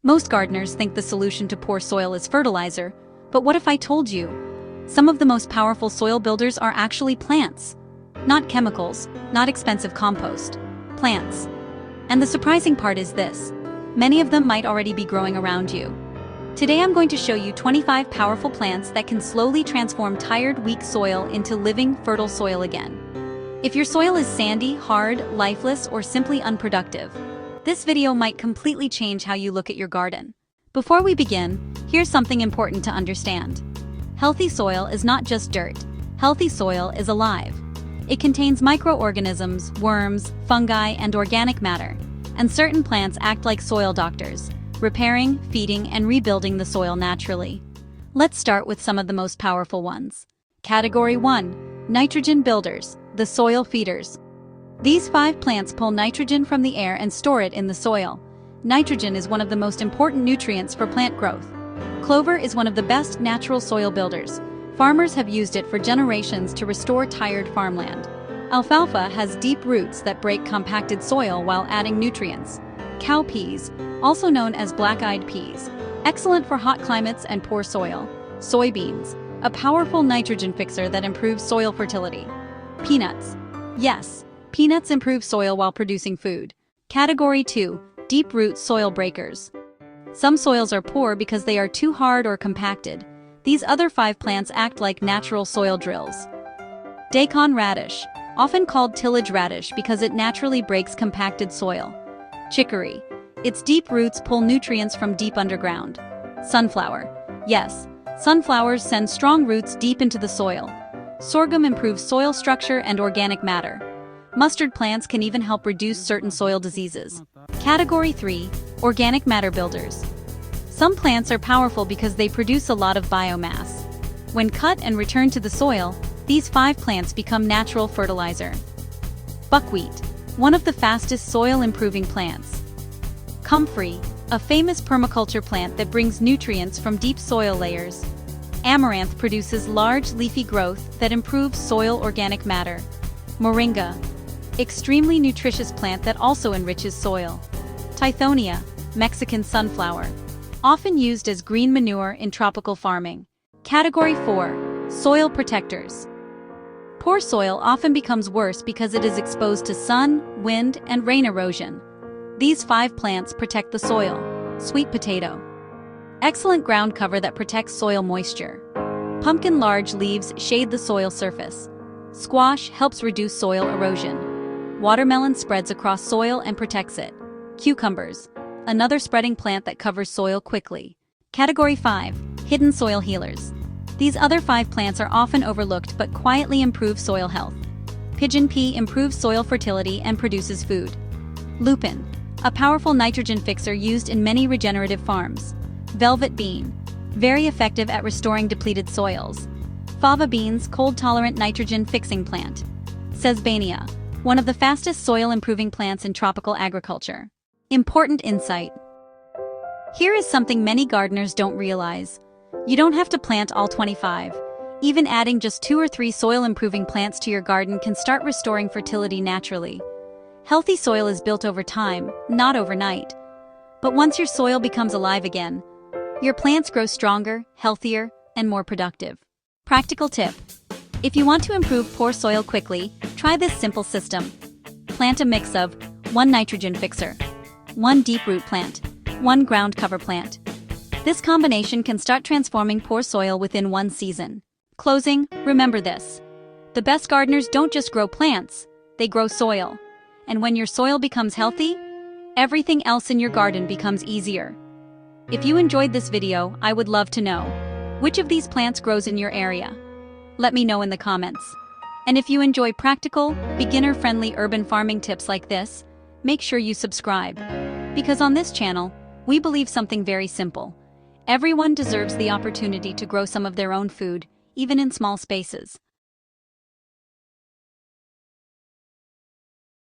Most gardeners think the solution to poor soil is fertilizer, but what if I told you? Some of the most powerful soil builders are actually plants. Not chemicals, not expensive compost. Plants. And the surprising part is this: many of them might already be growing around you. Today I'm going to show you 25 powerful plants that can slowly transform tired, weak soil into living, fertile soil again. If your soil is sandy, hard, lifeless, or simply unproductive, this video might completely change how you look at your garden. Before we begin, here's something important to understand. Healthy soil is not just dirt. Healthy soil is alive. It contains microorganisms, worms, fungi, and organic matter. And certain plants act like soil doctors, repairing, feeding, and rebuilding the soil naturally. Let's start with some of the most powerful ones. Category 1. Nitrogen builders, the soil feeders. These 5 plants pull nitrogen from the air and store it in the soil. Nitrogen is one of the most important nutrients for plant growth. Clover is one of the best natural soil builders. Farmers have used it for generations to restore tired farmland. Alfalfa has deep roots that break compacted soil while adding nutrients. Cowpeas, also known as black-eyed peas, excellent for hot climates and poor soil. Soybeans, a powerful nitrogen fixer that improves soil fertility. Peanuts. Yes, peanuts improve soil while producing food. Category 2. Deep root soil breakers. Some soils are poor because they are too hard or compacted. These other 5 plants act like natural soil drills. Daikon radish, often called tillage radish because it naturally breaks compacted soil. Chicory. Its deep roots pull nutrients from deep underground. Sunflower. Yes, sunflowers send strong roots deep into the soil. Sorghum improves soil structure and organic matter. Mustard plants can even help reduce certain soil diseases. Category 3. Organic matter builders. Some plants are powerful because they produce a lot of biomass. When cut and returned to the soil, these 5 plants become natural fertilizer. Buckwheat, one of the fastest soil-improving plants. Comfrey, a famous permaculture plant that brings nutrients from deep soil layers. Amaranth produces large leafy growth that improves soil organic matter. Moringa, extremely nutritious plant that also enriches soil. Tithonia, Mexican sunflower, often used as green manure in tropical farming. Category 4. Soil protectors. Poor soil often becomes worse because it is exposed to sun, wind, and rain erosion. These 5 plants protect the soil. Sweet potato. Excellent ground cover that protects soil moisture. Pumpkin large leaves shade the soil surface. Squash helps reduce soil erosion. Watermelon spreads across soil and protects it. Cucumbers, another spreading plant that covers soil quickly. Category 5. Hidden soil healers. These other 5 plants are often overlooked but quietly improve soil health. Pigeon pea improves soil fertility and produces food. Lupin, a powerful nitrogen fixer used in many regenerative farms. Velvet bean, very effective at restoring depleted soils. Fava beans, cold-tolerant nitrogen fixing plant. Sesbania, one of the fastest soil-improving plants in tropical agriculture. Important insight. Here is something many gardeners don't realize. You don't have to plant all 25. Even adding just 2 or 3 soil-improving plants to your garden can start restoring fertility naturally. Healthy soil is built over time, not overnight. But once your soil becomes alive again, your plants grow stronger, healthier, and more productive. Practical tip. If you want to improve poor soil quickly, try this simple system. Plant a mix of 1 nitrogen fixer, 1 deep root plant, 1 ground cover plant. This combination can start transforming poor soil within 1 season. Closing, remember this. The best gardeners don't just grow plants, they grow soil. And when your soil becomes healthy, everything else in your garden becomes easier. If you enjoyed this video, I would love to know, which of these plants grows in your area? Let me know in the comments. And if you enjoy practical, beginner-friendly urban farming tips like this, make sure you subscribe. Because on this channel, we believe something very simple. Everyone deserves the opportunity to grow some of their own food, even in small spaces.